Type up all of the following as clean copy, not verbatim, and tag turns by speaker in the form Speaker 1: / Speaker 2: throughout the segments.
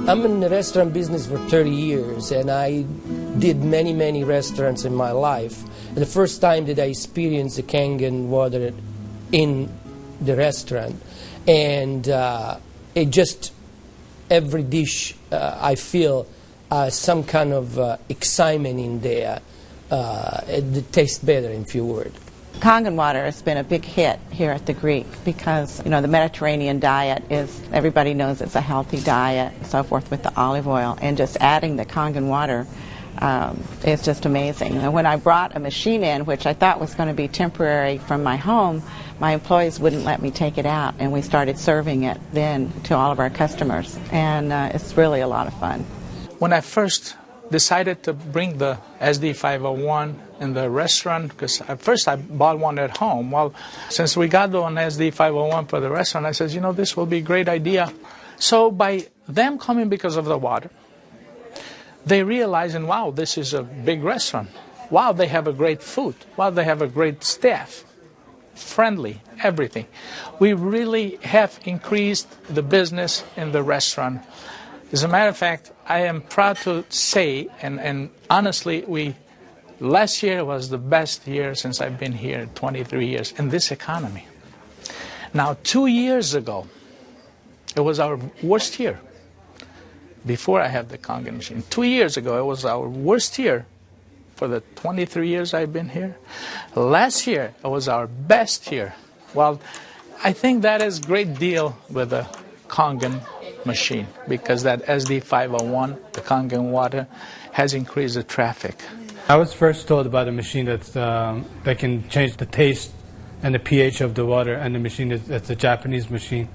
Speaker 1: I'm in the restaurant business for 30 years, and I did many restaurants in my life. And the first time that I experienced the Kangen water in the restaurant, and it just, every dish I feel some kind of excitement in there. It tastes better, in few words.
Speaker 2: Kangen water has been a big hit here at the Greek because, you know, the Mediterranean diet is, everybody knows it's a healthy diet and so forth with the olive oil, and just adding the Kangen water is just amazing. And when I brought a machine in, which I thought was going to be temporary from my home, my employees wouldn't let me take it out, and we started serving it then to all of our customers, and it's really a lot of fun.
Speaker 3: When I first decided to bring the SD501 in the restaurant, because at first I bought one at home. Well, since we got the one SD501 for the restaurant, I said, you know, this will be a great idea. So by them coming because of the water, they realizing, wow, this is a big restaurant. Wow, they have a great food. Wow, they have a great staff. Friendly, everything. We really have increased the business in the restaurant. As a matter of fact, I am proud to say, and honestly, last year was the best year since I've been here, 23 years, in this economy. Now, 2 years ago, it was our worst year, before I had the Kangen machine. 2 years ago, it was our worst year for the 23 years I've been here. Last year, it was our best year. Well, I think that is a great deal with the Kangen machine, because that SD501, the Kangen water, has increased the traffic.
Speaker 4: I was first told about a machine that can change the taste and the pH of the water, and the machine it's a Japanese machine.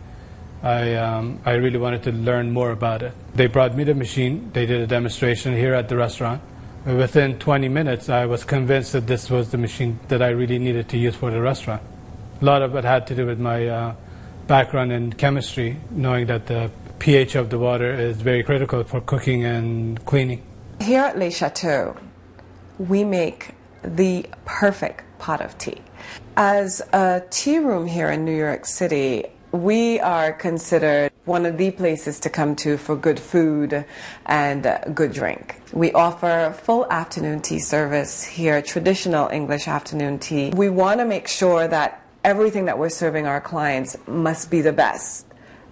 Speaker 4: I really wanted to learn more about it. They brought me the machine. They did a demonstration here at the restaurant. Within 20 minutes, I was convinced that this was the machine that I really needed to use for the restaurant. A lot of it had to do with my background in chemistry, knowing that the pH of the water is very critical for cooking and cleaning.
Speaker 5: Here at Le Chateau, we make the perfect pot of tea. As a tea room here in New York City, we are considered one of the places to come to for good food and good drink. We offer full afternoon tea service here, traditional English afternoon tea. We want to make sure that everything that we're serving our clients must be the best,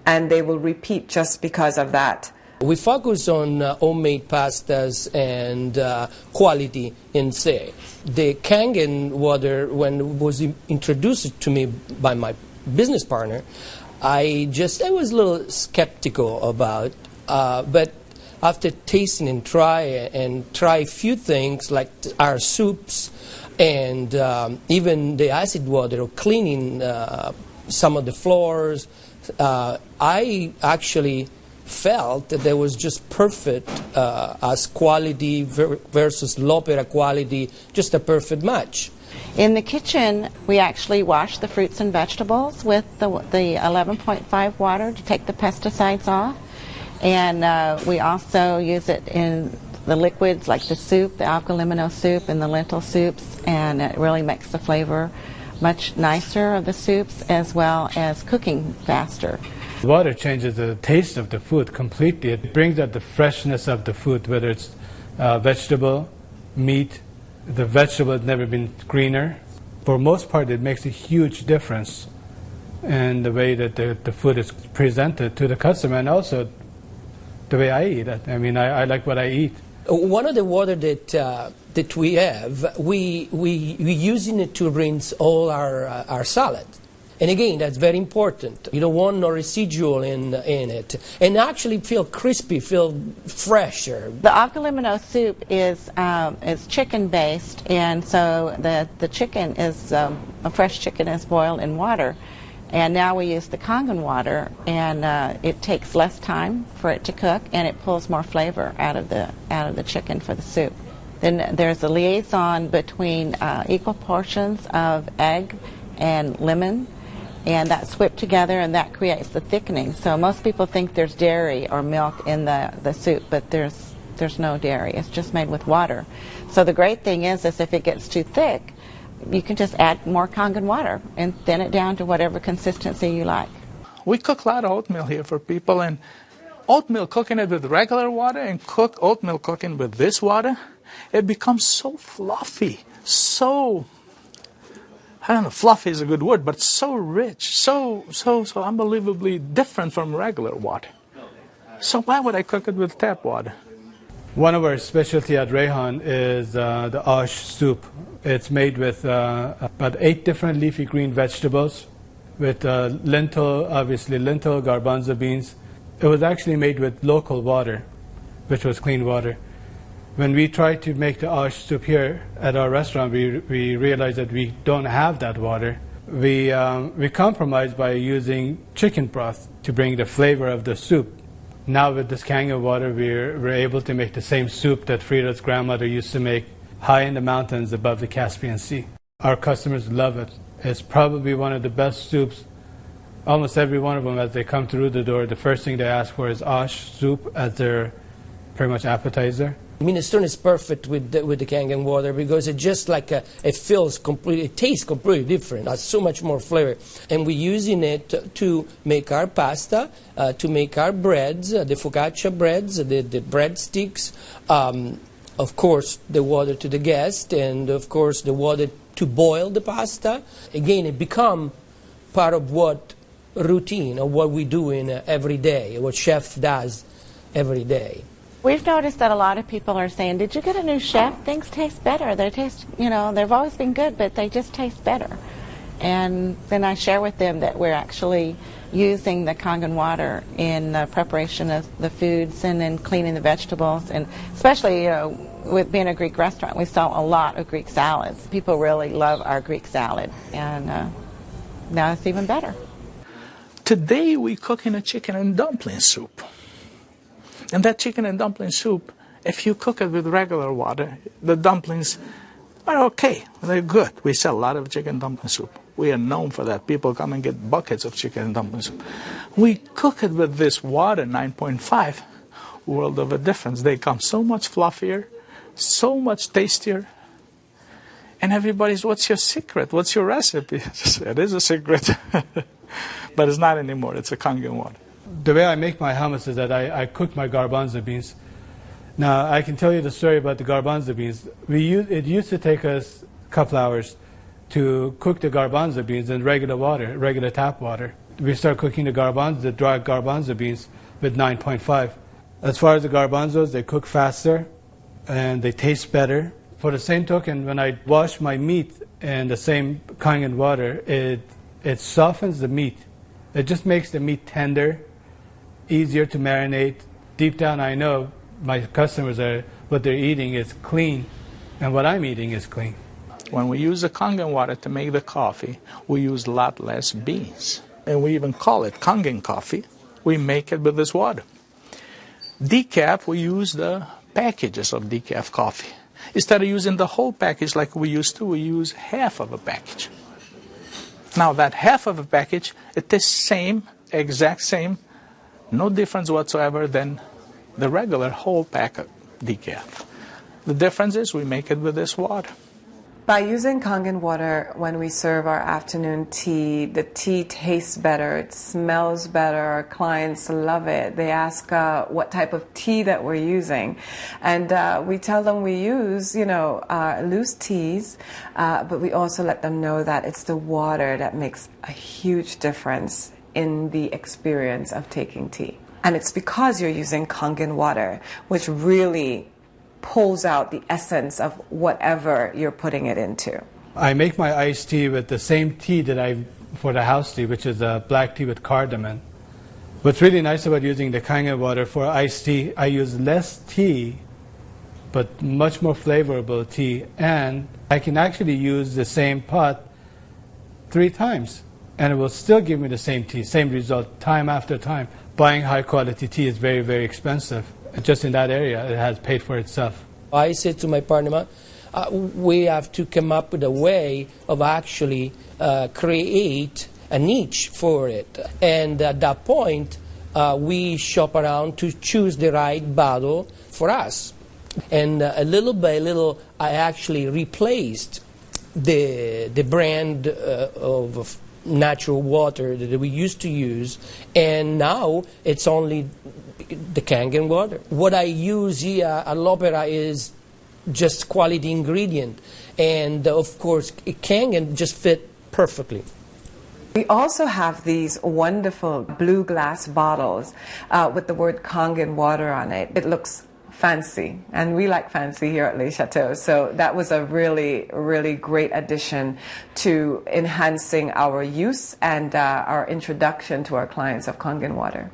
Speaker 5: and they will repeat just because of that.
Speaker 1: We focus on homemade pastas and quality in say. The Kangen water, when it was introduced to me by my business partner, I was a little skeptical about, but after tasting and try a few things like our soups and even the acid water, or cleaning some of the floors, I actually felt that there was just perfect as quality versus l'opera quality, just a perfect match.
Speaker 2: In the kitchen, we actually wash the fruits and vegetables with the 11.5 water to take the pesticides off. And we also use it in the liquids like the soup, the algalimino soup and the lentil soups, and it really makes the flavor much nicer of the soups, as well as cooking faster.
Speaker 4: Water changes the taste of the food completely. It brings out the freshness of the food, whether it's vegetable, meat. The vegetable has never been greener. For most part, it makes a huge difference in the way that the food is presented to the customer, and also the way I eat it. I mean, I like what I eat.
Speaker 1: One of the water that we have, we using it to rinse all our salad. And again, that's very important. You don't want no residual in it. And actually feel crispy, feel fresher.
Speaker 2: The algalimino soup is chicken-based, and so the chicken is, a fresh chicken is boiled in water. And now we use the Kangen water, and it takes less time for it to cook, and it pulls more flavor out of the chicken for the soup. Then there's a liaison between equal portions of egg and lemon, and that's whipped together, and that creates the thickening. So most people think there's dairy or milk in the soup, but there's no dairy. It's just made with water. So the great thing is if it gets too thick, you can just add more Kangen water and thin it down to whatever consistency you like.
Speaker 3: We cook a lot of oatmeal here for people, and oatmeal, cooking it with regular water, and cook oatmeal cooking with this water, it becomes so fluffy, so, I don't know, fluffy is a good word, but so rich, so unbelievably different from regular water. So why would I cook it with tap water?
Speaker 4: One of our specialty at Rehan is the ash soup. It's made with about 8 different leafy green vegetables, with lentil, obviously lentil, garbanzo beans. It was actually made with local water, which was clean water. When we tried to make the ash soup here at our restaurant, we realized that we don't have that water. We compromised by using chicken broth to bring the flavor of the soup. Now with this Kangen water, we're able to make the same soup that Frida's grandmother used to make high in the mountains above the Caspian Sea. Our customers love it. It's probably one of the best soups. Almost every one of them, as they come through the door, the first thing they ask for is ash soup as their pretty much appetizer.
Speaker 1: Minestrone is perfect with the Kangen water because it just like it feels completely, it tastes completely different. It has so much more flavor, and we're using it to make our pasta, to make our breads, the focaccia breads, the breadsticks. Of course, the water to the guest, and of course the water to boil the pasta. Again, it become part of what routine of what we do in every day, what chef does every day.
Speaker 2: We've noticed that a lot of people are saying, did you get a new chef? Things taste better. They taste, they've always been good, but they just taste better. And then I share with them that we're actually using the Kangen water in the preparation of the foods and in cleaning the vegetables. And especially, with being a Greek restaurant, we sell a lot of Greek salads. People really love our Greek salad. And now it's even better.
Speaker 3: Today we're cooking a chicken and dumpling soup. And that chicken and dumpling soup, if you cook it with regular water, the dumplings are okay. They're good. We sell a lot of chicken dumpling soup. We are known for that. People come and get buckets of chicken and dumpling soup. We cook it with this water, 9.5, world of a difference. They come so much fluffier, so much tastier. And everybody's, what's your secret? What's your recipe? It is a secret. But it's not anymore. It's a Kangen water.
Speaker 4: The way I make my hummus is that I cook my garbanzo beans. Now, I can tell you the story about the garbanzo beans. It used to take us a couple hours to cook the garbanzo beans in regular water, regular tap water. We start cooking the dry garbanzo beans with 9.5. As far as the garbanzos, they cook faster and they taste better. For the same token, when I wash my meat in the same Kangen water, it softens the meat. It just makes the meat tender, easier to marinate. Deep down, I know my customers what they're eating is clean, and what I'm eating is clean.
Speaker 3: When we use the Kangen water to make the coffee, we use a lot less beans. And we even call it Kangen coffee. We make it with this water. Decaf, we use the packages of decaf coffee. Instead of using the whole package like we used to, we use half of a package. Now that half of a package, it is same, exact same, no difference whatsoever than the regular whole pack of decaf. The difference is we make it with this water.
Speaker 5: By using Kangen water when we serve our afternoon tea, the tea tastes better, it smells better, our clients love it. They ask what type of tea that we're using. And we tell them we use, loose teas, but we also let them know that it's the water that makes a huge difference in the experience of taking tea. And it's because you're using Kangen water, which really pulls out the essence of whatever you're putting it into.
Speaker 4: I make my iced tea with the same tea that for the house tea, which is a black tea with cardamom. What's really nice about using the Kangen water for iced tea, I use less tea, but much more flavorful tea, and I can actually use the same pot 3 times, and it will still give me the same tea, same result, time after time. Buying high quality tea is very, very expensive. Just in that area, it has paid for itself.
Speaker 1: I said to my partner, we have to come up with a way of actually create a niche for it. And at that point, we shop around to choose the right bottle for us. And little by little, I actually replaced the brand of natural water that we used to use, and now it's only the Kangen water. What I use here at l'Opera is just quality ingredient, and of course Kangen just fit perfectly.
Speaker 5: We also have these wonderful blue glass bottles with the word Kangen water on it. It looks fancy, and we like fancy here at Les Chateaux, so that was a really, really great addition to enhancing our use and our introduction to our clients of Kangen water.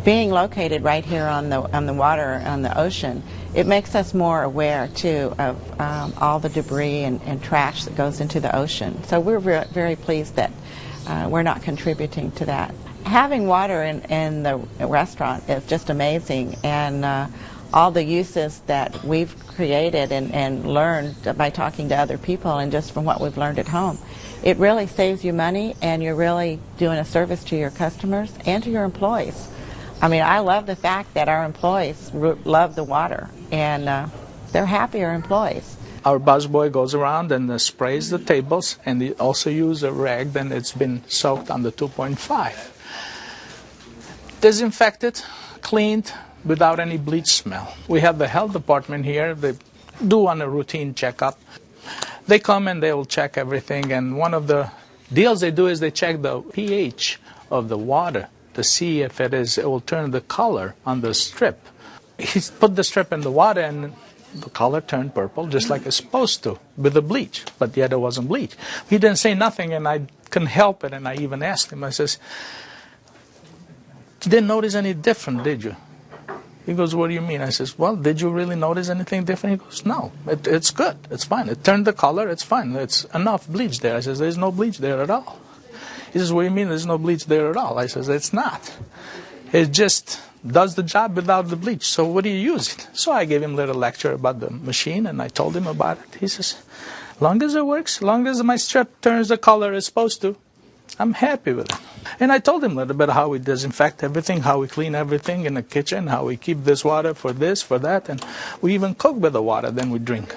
Speaker 2: Being located right here on the water, on the ocean, it makes us more aware too of all the debris and trash that goes into the ocean. So we're very pleased that we're not contributing to that. Having water in the restaurant is just amazing, and all the uses that we've created and learned by talking to other people and just from what we've learned at home, it really saves you money, and you're really doing a service to your customers and to your employees. I mean, I love the fact that our employees love the water, and they're happier employees.
Speaker 3: Our busboy goes around and sprays the tables, and they also use a rag, then it's been soaked on the 2.5. Disinfected, cleaned, without any bleach smell. We have the health department here. They do on a routine checkup. They come and they will check everything, and one of the deals they do is they check the pH of the water to see if it will turn the color on the strip. He put the strip in the water, and the color turned purple just like it's supposed to with the bleach, but yet it wasn't bleach. He didn't say nothing, and I couldn't help it, and I even asked him, I says, "You didn't notice any different, did you?" He goes, "What do you mean?" I says, "Well, did you really notice anything different?" He goes, "No, it's good, it's fine. It turned the color, it's fine. It's enough bleach there." I says, "There's no bleach there at all." He says, "What do you mean there's no bleach there at all?" I says, "It's not. It just does the job without the bleach. So what do you use it?" So I gave him a little lecture about the machine, and I told him about it. He says, "Long as it works, long as my strip turns the color it's supposed to, I'm happy with it." And I told him a little bit how we disinfect everything, how we clean everything in the kitchen, how we keep this water for this, for that, and we even cook with the water, then we drink.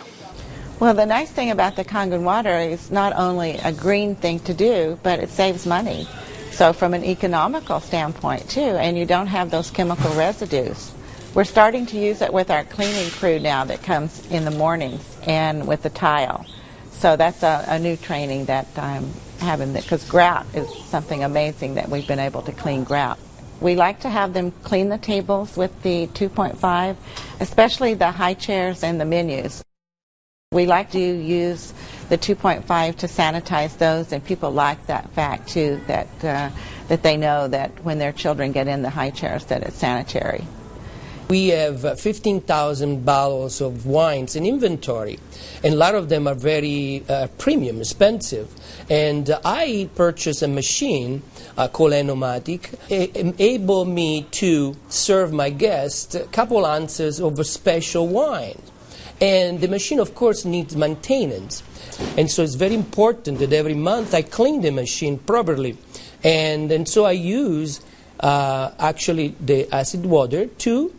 Speaker 2: Well, the nice thing about the Kangen water is not only a green thing to do, but it saves money. So from an economical standpoint too, and you don't have those chemical residues. We're starting to use it with our cleaning crew now that comes in the mornings and with the tile. So that's a new training that I'm having, because grout is something amazing that we've been able to clean grout. We like to have them clean the tables with the 2.5, especially the high chairs and the menus. We like to use the 2.5 to sanitize those, and people like that fact too, that they know that when their children get in the high chairs that it's sanitary.
Speaker 1: We have 15,000 bottles of wines in inventory, and a lot of them are very premium, expensive. And I purchased a machine called Enomatic, able me to serve my guests a couple ounces of a special wine. And the machine, of course, needs maintenance. And so it's very important that every month I clean the machine properly. And so I use actually the acid water to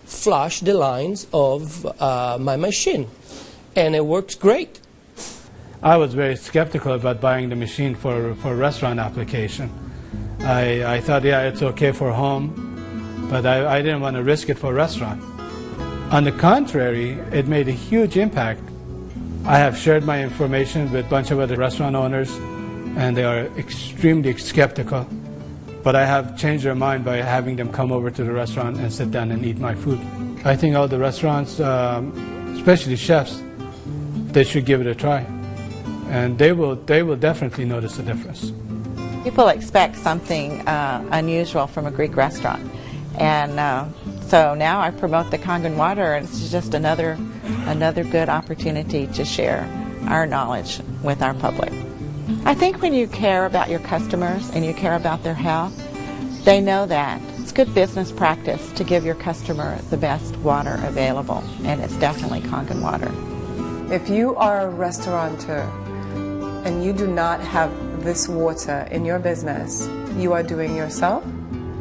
Speaker 1: flush the lines of my machine. And it works great.
Speaker 4: I was very skeptical about buying the machine for restaurant application. I thought, yeah, it's okay for home, but I didn't want to risk it for restaurant. On the contrary, it made a huge impact. I have shared my information with a bunch of other restaurant owners, and they are extremely skeptical. But I have changed their mind by having them come over to the restaurant and sit down and eat my food. I think all the restaurants, especially chefs, they should give it a try. And they will definitely notice a difference.
Speaker 2: People expect something unusual from a Greek restaurant. And so now I promote the Kangen water, and it's just another good opportunity to share our knowledge with our public. I think when you care about your customers and you care about their health, they know that. It's good business practice to give your customer the best water available, and it's definitely Kangen water.
Speaker 5: If you are a restaurateur and you do not have this water in your business, you are doing yourself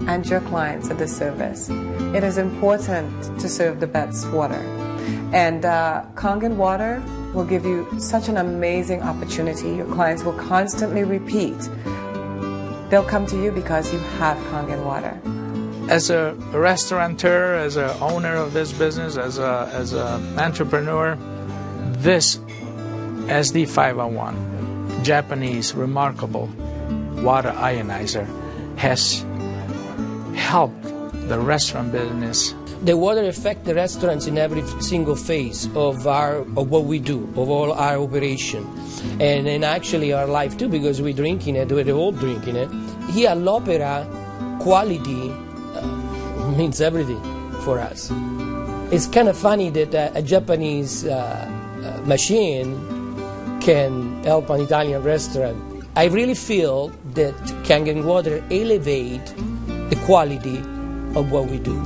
Speaker 5: and your clients a disservice. It is important to serve the best water. And Kangen water will give you such an amazing opportunity. Your clients will constantly repeat they'll come to you because you have Kangen water.
Speaker 3: As a restaurateur, as an owner of this business, as an entrepreneur, this SD501, Japanese remarkable water ionizer, has helped the restaurant business.
Speaker 1: The water affects the restaurants in every single phase of what we do, of all our operation, and actually our life too, because we're drinking it, we're all drinking it. Here at l'Opera, quality means everything for us. It's kind of funny that a Japanese machine can help an Italian restaurant. I really feel that Kangen water elevate the quality of what we do.